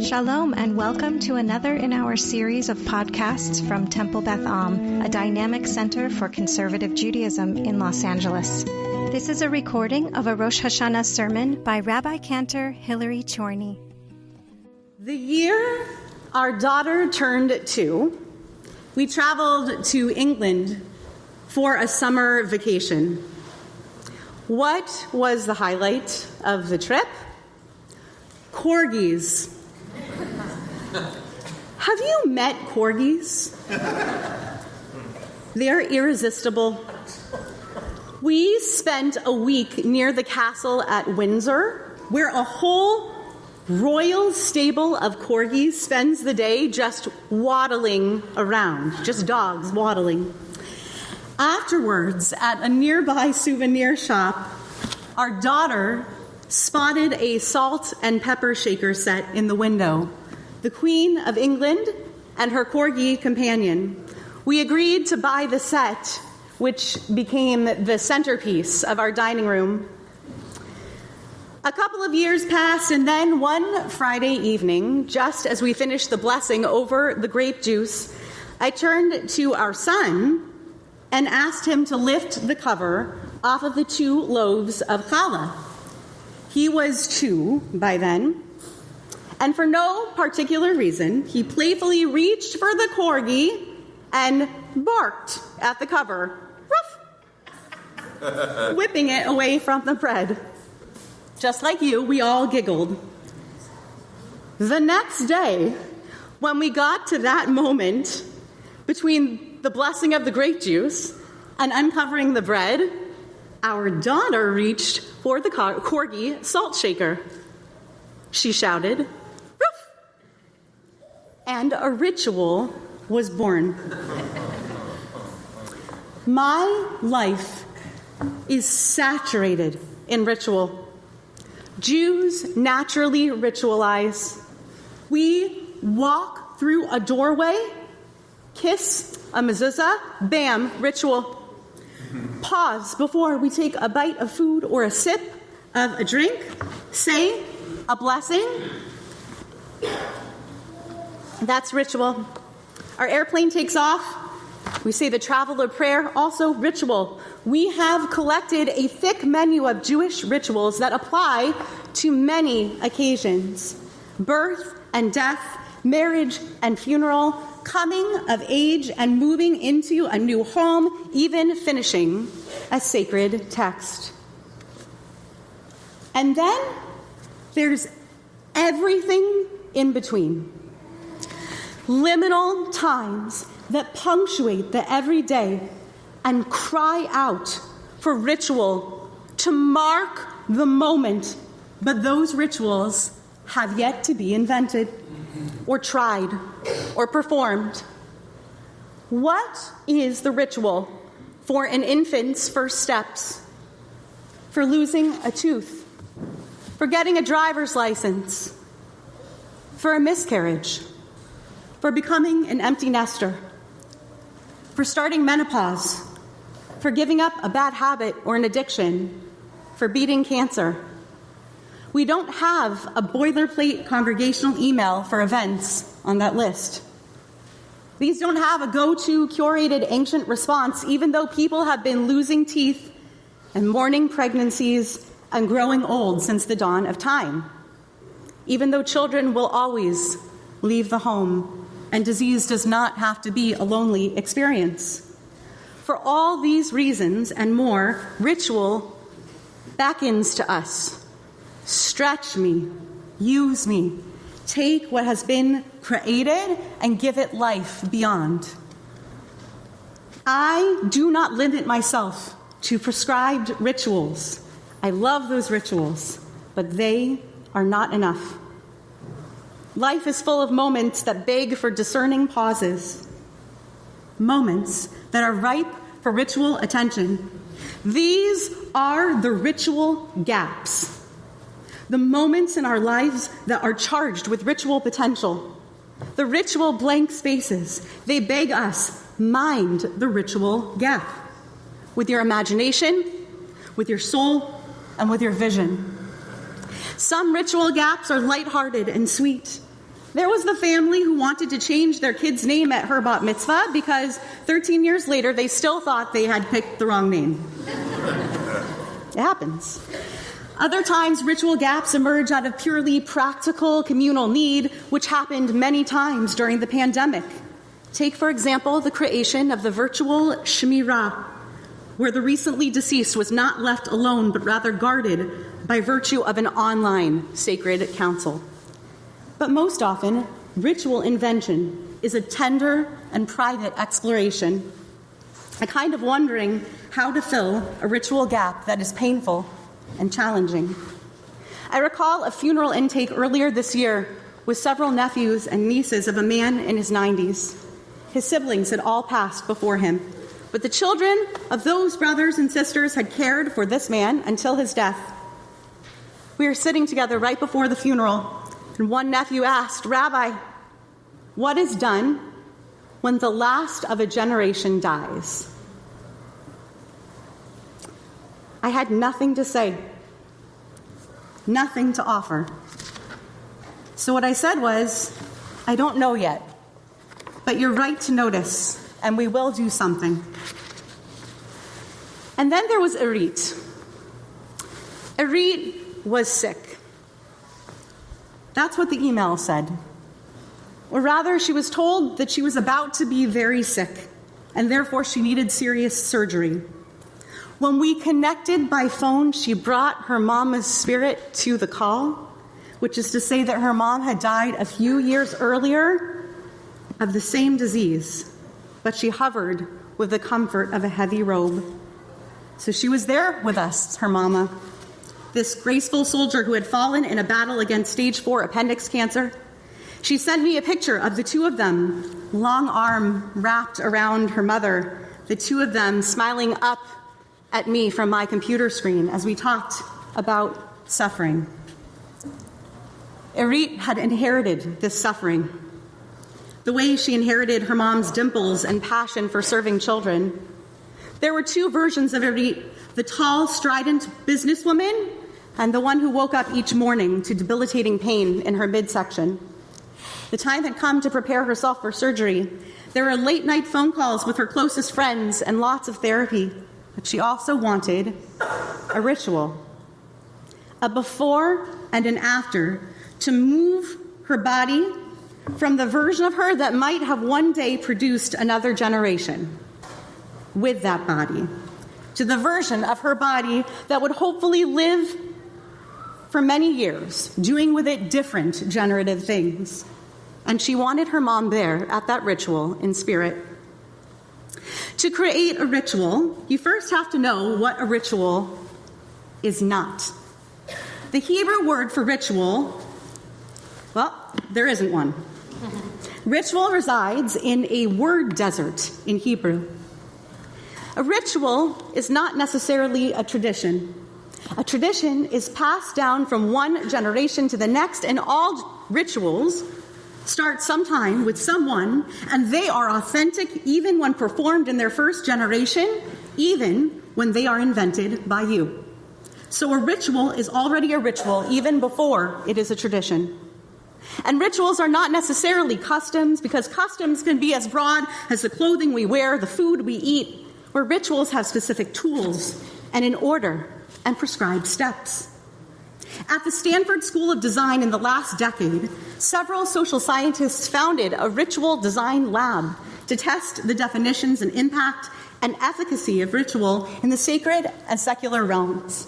Shalom and welcome to another in our series of podcasts from Temple Beth Am, a dynamic center for conservative Judaism in Los Angeles. This is a recording of a Rosh Hashanah sermon by Rabbi-Cantor Hilary Chorny. The year our daughter turned 2, we traveled to England for a summer vacation. What was the highlight of the trip? Corgis. Have you met corgis? They're irresistible. We spent a week near the castle at Windsor, where a whole royal stable of corgis spends the day just waddling around, just dogs waddling. Afterwards, at a nearby souvenir shop, our daughter spotted a salt and pepper shaker set in the window. The Queen of England and her corgi companion. We agreed to buy the set, which became the centerpiece of our dining room. A couple of years passed, and then one Friday evening, just as we finished the blessing over the grape juice, I turned to our son and asked him to lift the cover off of the 2 loaves of challah. He was 2 by then, and for no particular reason, he playfully reached for the corgi and barked at the cover, ruff, whipping it away from the bread. Just like you, we all giggled. The next day, when we got to that moment between the blessing of the grape juice and uncovering the bread, our daughter reached for the corgi salt shaker. She shouted, "Roof!" And a ritual was born. My life is saturated in ritual. Jews naturally ritualize. We walk through a doorway, kiss a mezuzah, bam, ritual. Pause before we take a bite of food or a sip of a drink, say a blessing. That's ritual. Our airplane takes off. We say the traveler prayer, also ritual. We have collected a thick menu of Jewish rituals that apply to many occasions. Birth and death, marriage and funeral, coming of age and moving into a new home, even finishing a sacred text. And then there's everything in between. Liminal times that punctuate the everyday and cry out for ritual to mark the moment, but those rituals have yet to be invented or tried or performed. What is the ritual for an infant's first steps? For losing a tooth? For getting a driver's license? For a miscarriage? For becoming an empty nester? For starting menopause? For giving up a bad habit or an addiction? For beating cancer? We don't have a boilerplate congregational email for events on that list. These don't have a go-to curated ancient response, even though people have been losing teeth and mourning pregnancies and growing old since the dawn of time. Even though children will always leave the home and disease does not have to be a lonely experience. For all these reasons and more, ritual beckons to us. Stretch me, use me, take what has been created and give it life beyond. I do not limit myself to prescribed rituals. I love those rituals, but they are not enough. Life is full of moments that beg for discerning pauses, moments that are ripe for ritual attention. These are the ritual gaps. The moments in our lives that are charged with ritual potential. The ritual blank spaces. They beg us, mind the ritual gap. With your imagination, with your soul, and with your vision. Some ritual gaps are lighthearted and sweet. There was the family who wanted to change their kid's name at her bat mitzvah because 13 years later they still thought they had picked the wrong name. It happens. Other times, ritual gaps emerge out of purely practical communal need, which happened many times during the pandemic. Take, for example, the creation of the virtual Shmirah, where the recently deceased was not left alone, but rather guarded by virtue of an online sacred council. But most often, ritual invention is a tender and private exploration, a kind of wondering how to fill a ritual gap that is painful and challenging. I recall a funeral intake earlier this year with several nephews and nieces of a man in his 90s. His siblings had all passed before him, but the children of those brothers and sisters had cared for this man until his death. We were sitting together right before the funeral, and one nephew asked, "Rabbi, what is done when the last of a generation dies?" I had nothing to say, nothing to offer. So what I said was, "I don't know yet, but you're right to notice, and we will do something." And then there was Irit. Irit was sick. That's what the email said. Or rather, she was told that she was about to be very sick, and therefore she needed serious surgery. When we connected by phone, she brought her mama's spirit to the call, which is to say that her mom had died a few years earlier of the same disease, but she hovered with the comfort of a heavy robe. So she was there with us, her mama, this graceful soldier who had fallen in a battle against stage 4 appendix cancer. She sent me a picture of the two of them, long arm wrapped around her mother, the two of them smiling up at me from my computer screen as we talked about suffering. Irit had inherited this suffering. The way she inherited her mom's dimples and passion for serving children. There were two versions of Irit, the tall, strident businesswoman and the one who woke up each morning to debilitating pain in her midsection. The time had come to prepare herself for surgery. There were late-night phone calls with her closest friends and lots of therapy. But she also wanted a ritual, a before and an after, to move her body from the version of her that might have one day produced another generation with that body, to the version of her body that would hopefully live for many years, doing with it different generative things. And she wanted her mom there at that ritual in spirit. To create a ritual, you first have to know what a ritual is not. The Hebrew word for ritual, well, there isn't one. Ritual resides in a word desert in Hebrew. A ritual is not necessarily a tradition. A tradition is passed down from one generation to the next, and all rituals start sometime with someone, and they are authentic even when performed in their first generation, even when they are invented by you. So a ritual is already a ritual even before it is a tradition. And rituals are not necessarily customs, because customs can be as broad as the clothing we wear, the food we eat, where rituals have specific tools and an order and prescribed steps. At the Stanford School of Design in the last decade, several social scientists founded a ritual design lab to test the definitions and impact and efficacy of ritual in the sacred and secular realms.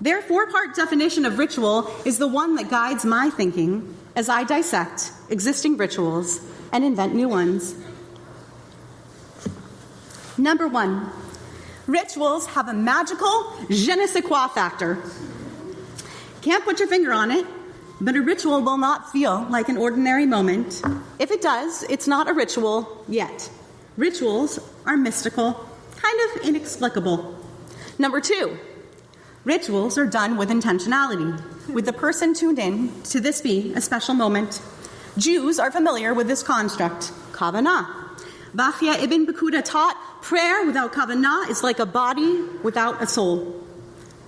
Their 4-part definition of ritual is the one that guides my thinking as I dissect existing rituals and invent new ones. Number 1, rituals have a magical je ne sais quoi factor. Can't put your finger on it, but a ritual will not feel like an ordinary moment. If it does, it's not a ritual yet. Rituals are mystical, kind of inexplicable. Number 2, rituals are done with intentionality, with the person tuned in to this be a special moment. Jews are familiar with this construct, kavanah. Bachya ibn Bekuda taught, prayer without kavanah is like a body without a soul.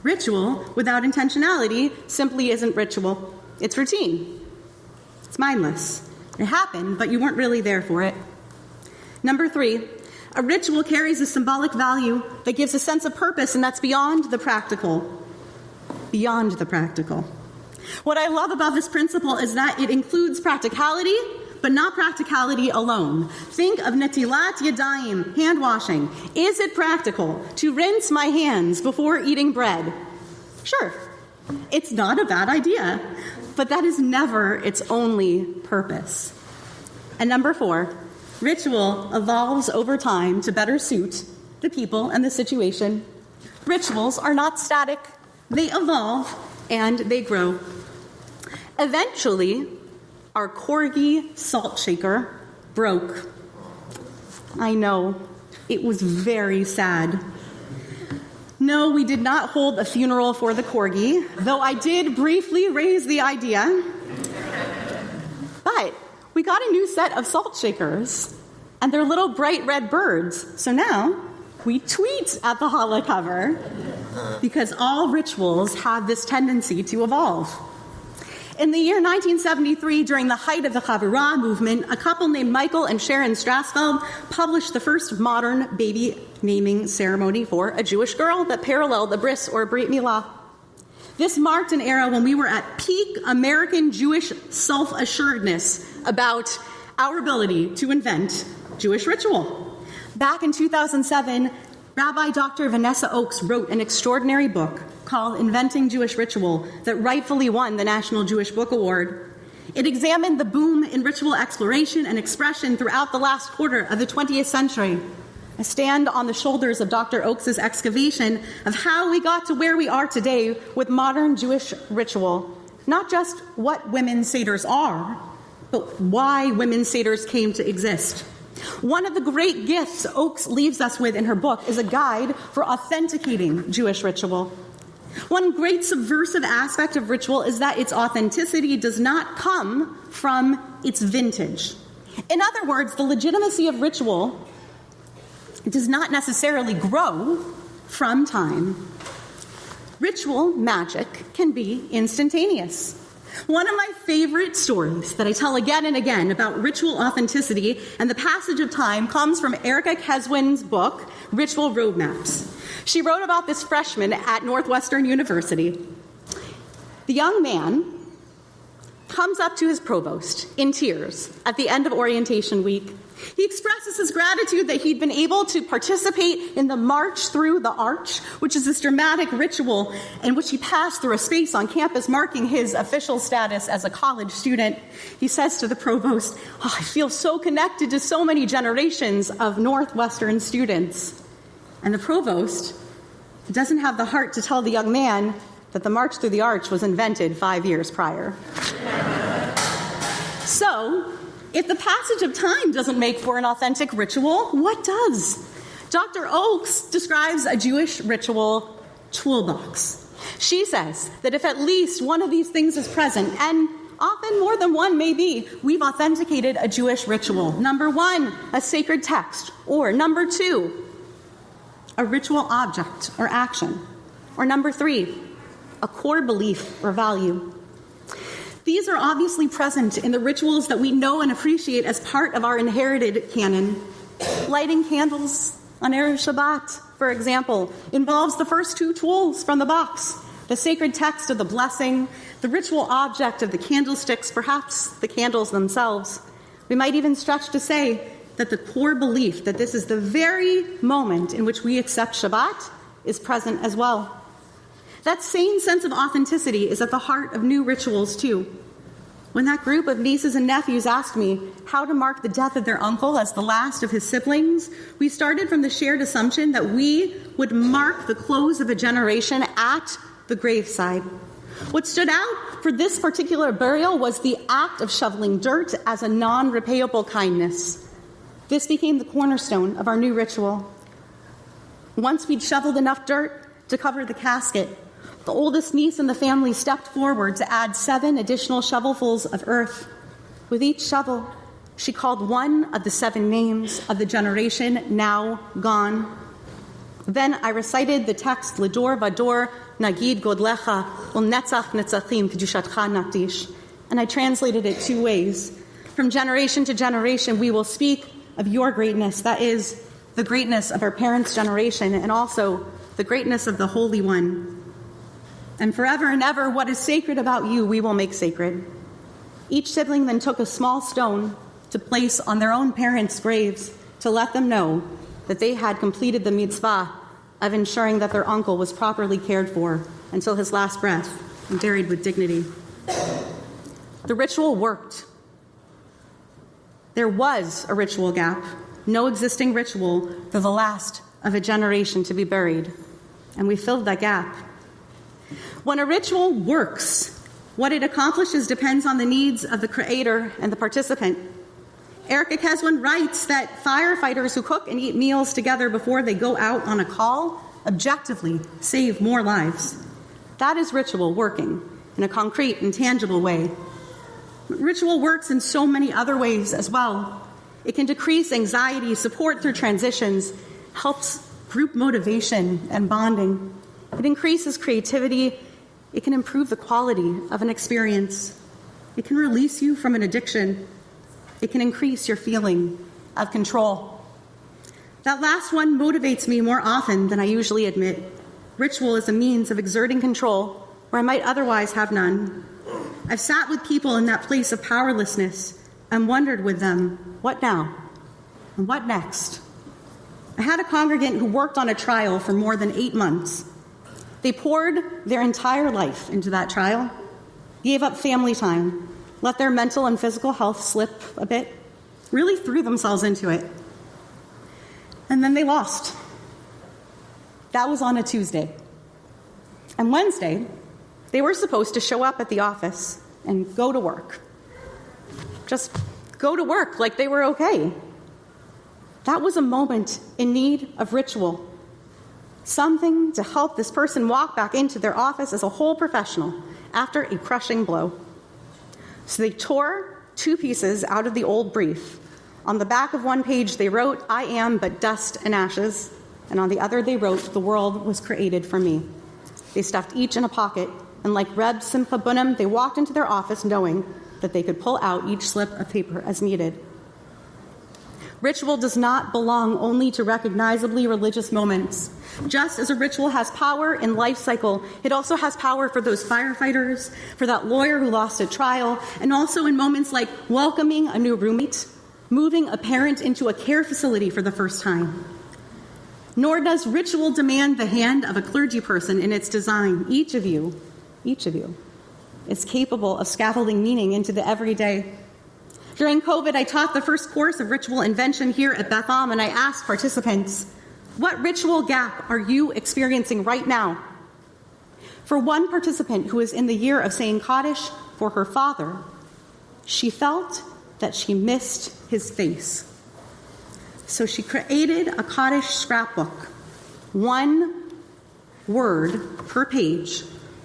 Ritual without intentionality simply isn't ritual. It's routine. It's mindless. It happened, but you weren't really there for it. Number 3, a ritual carries a symbolic value that gives a sense of purpose, and that's beyond the practical. Beyond the practical. What I love about this principle is that it includes practicality, but not practicality alone. Think of netilat yadayim, hand washing. Is it practical to rinse my hands before eating bread? Sure, it's not a bad idea, but that is never its only purpose. And number 4, ritual evolves over time to better suit the people and the situation. Rituals are not static. They evolve and they grow. Eventually, our corgi salt shaker broke. I know, it was very sad. No, we did not hold a funeral for the corgi, though I did briefly raise the idea. But we got a new set of salt shakers, and they're little bright red birds. So now we tweet at the challah cover, because all rituals have this tendency to evolve. In the year 1973, during the height of the Chavurah movement, a couple named Michael and Sharon Strassfeld published the first modern baby naming ceremony for a Jewish girl that paralleled the bris or brit milah. This marked an era when we were at peak American Jewish self-assuredness about our ability to invent Jewish ritual. Back in 2007, Rabbi Dr. Vanessa Oakes wrote an extraordinary book called Inventing Jewish Ritual that rightfully won the National Jewish Book Award. It examined the boom in ritual exploration and expression throughout the last quarter of the 20th century. I stand on the shoulders of Dr. Oakes' excavation of how we got to where we are today with modern Jewish ritual. Not just what women's seders are, but why women's seders came to exist. One of the great gifts Oakes leaves us with in her book is a guide for authenticating Jewish ritual. One great subversive aspect of ritual is that its authenticity does not come from its vintage. In other words, the legitimacy of ritual does not necessarily grow from time. Ritual magic can be instantaneous. One of my favorite stories that I tell again and again about ritual authenticity and the passage of time comes from Erica Keswin's book, Ritual Roadmaps. She wrote about this freshman at Northwestern University. The young man comes up to his provost in tears at the end of orientation week. He expresses his gratitude that he'd been able to participate in the March Through the Arch, which is this dramatic ritual in which he passed through a space on campus marking his official status as a college student. He says to the provost, I feel so connected to so many generations of Northwestern students. And the provost doesn't have the heart to tell the young man that the March Through the Arch was invented 5 years prior. So, if the passage of time doesn't make for an authentic ritual, what does? Dr. Oakes describes a Jewish ritual toolbox. She says that if at least one of these things is present, and often more than one may be, we've authenticated a Jewish ritual. Number 1, a sacred text. Or number 2, a ritual object or action. Or number 3, a core belief or value. These are obviously present in the rituals that we know and appreciate as part of our inherited canon. Lighting candles on Erev Shabbat, for example, involves the first 2 tools from the box, the sacred text of the blessing, the ritual object of the candlesticks, perhaps the candles themselves. We might even stretch to say that the core belief that this is the very moment in which we accept Shabbat is present as well. That same sense of authenticity is at the heart of new rituals, too. When that group of nieces and nephews asked me how to mark the death of their uncle as the last of his siblings, we started from the shared assumption that we would mark the close of a generation at the graveside. What stood out for this particular burial was the act of shoveling dirt as a non-repayable kindness. This became the cornerstone of our new ritual. Once we'd shoveled enough dirt to cover the casket, the oldest niece in the family stepped forward to add 7 additional shovelfuls of earth. With each shovel, she called one of the 7 names of the generation now gone. Then I recited the text, L'dor vador nagid godlecha, ul netzach netzachim kedushatcha nakdish, and I translated it 2 ways. From generation to generation, we will speak of your greatness. That is the greatness of our parents' generation and also the greatness of the Holy One. And forever and ever, what is sacred about you, we will make sacred. Each sibling then took a small stone to place on their own parents' graves to let them know that they had completed the mitzvah of ensuring that their uncle was properly cared for until his last breath and buried with dignity. The ritual worked. There was a ritual gap, no existing ritual for the last of a generation to be buried, and we filled that gap. When a ritual works, what it accomplishes depends on the needs of the creator and the participant. Erica Keswin writes that firefighters who cook and eat meals together before they go out on a call objectively save more lives. That is ritual working in a concrete and tangible way. Ritual works in so many other ways as well. It can decrease anxiety, support through transitions, helps group motivation and bonding. It increases creativity. It can improve the quality of an experience. It can release you from an addiction. It can increase your feeling of control. That last one motivates me more often than I usually admit. Ritual is a means of exerting control where I might otherwise have none. I've sat with people in that place of powerlessness and wondered with them, what now? And what next? I had a congregant who worked on a trial for more than 8 months. They poured their entire life into that trial, gave up family time, let their mental and physical health slip a bit, really threw themselves into it. And then they lost. That was on a Tuesday. And Wednesday, they were supposed to show up at the office and go to work. Just go to work like they were okay. That was a moment in need of ritual. Something to help this person walk back into their office as a whole professional after a crushing blow. So they tore 2 pieces out of the old brief. On the back of one page, they wrote, "I am but dust and ashes." And on the other, they wrote, "The world was created for me." They stuffed each in a pocket, and like Reb Simcha Bunim, they walked into their office knowing that they could pull out each slip of paper as needed. Ritual does not belong only to recognizably religious moments. Just as a ritual has power in life cycle, it also has power for those firefighters, for that lawyer who lost a trial, and also in moments like welcoming a new roommate, moving a parent into a care facility for the first time. Nor does ritual demand the hand of a clergy person in its design. Each of you is capable of scaffolding meaning into the everyday. During COVID, I taught the first course of ritual invention here at Beth Am, and I asked participants, what ritual gap are you experiencing right now? For one participant who was in the year of saying Kaddish for her father, she felt that she missed his face. So she created a Kaddish scrapbook, 1 word per page,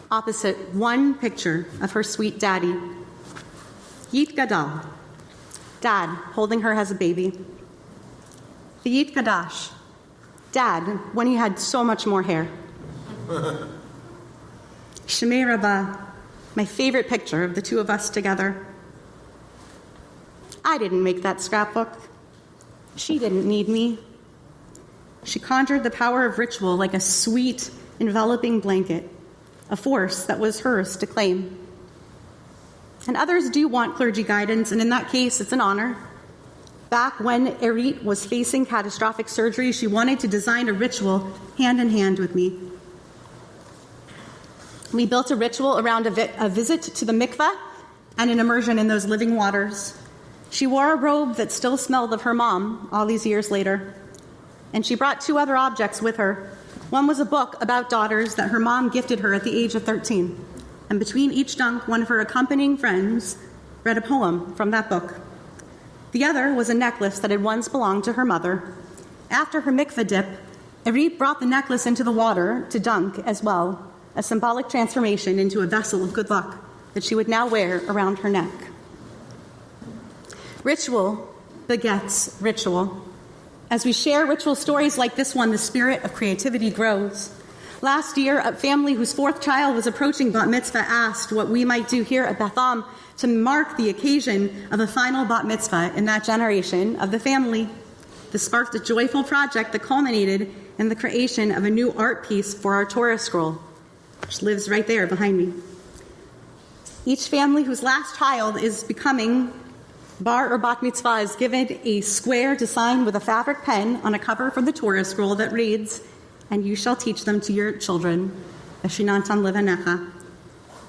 opposite 1 picture of her sweet daddy. Yit Gadal, Dad holding her as a baby. The Yit Kadash, Dad when he had so much more hair. Shemei Rabbah, my favorite picture of the 2 of us together. I didn't make that scrapbook. She didn't need me. She conjured the power of ritual like a sweet, enveloping blanket, a force that was hers to claim. And others do want clergy guidance, and in that case, it's an honor. Back when Erit was facing catastrophic surgery, she wanted to design a ritual hand in hand with me. We built a ritual around a visit to the mikveh and an immersion in those living waters. She wore a robe that still smelled of her mom all these years later. And she brought 2 other objects with her. One was a book about daughters that her mom gifted her at the age of 13. And between each dunk, one of her accompanying friends read a poem from that book. The other was a necklace that had once belonged to her mother. After her mikveh dip, Erit brought the necklace into the water to dunk as well, a symbolic transformation into a vessel of good luck that she would now wear around her neck. Ritual begets ritual. As we share ritual stories like this one, the spirit of creativity grows. Last year, a family whose fourth child was approaching bat mitzvah asked what we might do here at Beth Am to mark the occasion of a final bat mitzvah in that generation of the family. This sparked a joyful project that culminated in the creation of a new art piece for our Torah scroll, which lives right there behind me. Each family whose last child is becoming bar or bat mitzvah is given a square to sign with a fabric pen on a cover for the Torah scroll that reads, "And you shall teach them to your children, Veshinantam levanecha."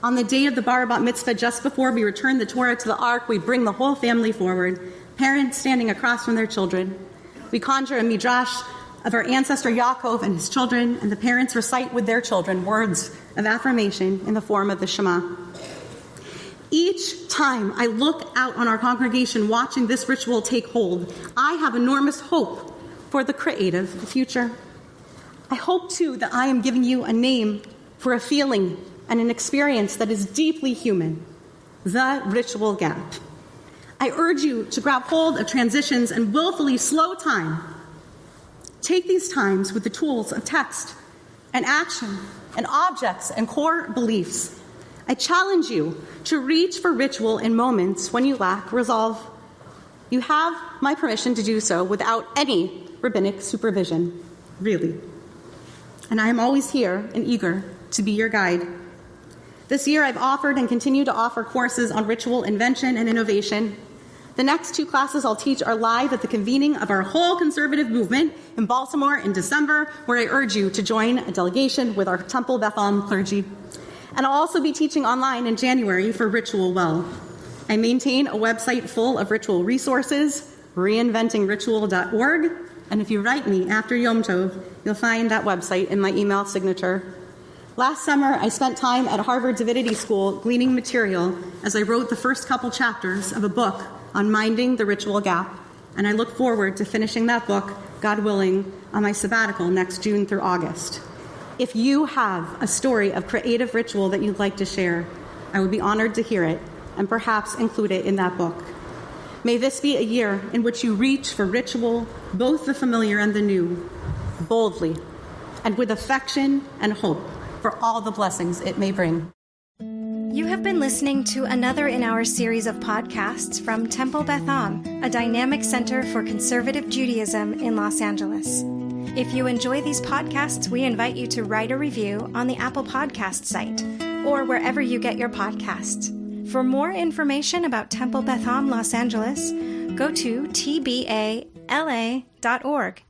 On the day of the bar bat mitzvah, just before we return the Torah to the ark, we bring the whole family forward, parents standing across from their children. We conjure a midrash of our ancestor Yaakov and his children, and the parents recite with their children words of affirmation in the form of the Shema. Each time I look out on our congregation watching this ritual take hold, I have enormous hope for the creative future. I hope, too, that I am giving you a name for a feeling and an experience that is deeply human, the ritual gap. I urge you to grab hold of transitions and willfully slow time. Take these times with the tools of text and action and objects and core beliefs. I challenge you to reach for ritual in moments when you lack resolve. You have my permission to do so without any rabbinic supervision, really. And I am always here and eager to be your guide. This year I've offered and continue to offer courses on ritual invention and innovation. The next 2 classes I'll teach are live at the convening of our whole conservative movement in Baltimore in December, where I urge you to join a delegation with our Temple Beth Am clergy. And I'll also be teaching online in January for Ritual Well. I maintain a website full of ritual resources, reinventingritual.org, and if you write me after Yom Tov, you'll find that website in my email signature. Last summer, I spent time at Harvard Divinity School gleaning material as I wrote the first couple chapters of a book on minding the ritual gap, and I look forward to finishing that book, God willing, on my sabbatical next June through August. If you have a story of creative ritual that you'd like to share, I would be honored to hear it and perhaps include it in that book. May this be a year in which you reach for ritual, both the familiar and the new, boldly, and with affection and hope for all the blessings it may bring. You have been listening to another in our series of podcasts from Temple Beth Am, a dynamic center for conservative Judaism in Los Angeles. If you enjoy these podcasts, we invite you to write a review on the Apple Podcast site or wherever you get your podcasts. For more information about Temple Beth Am Los Angeles, go to tbala.org.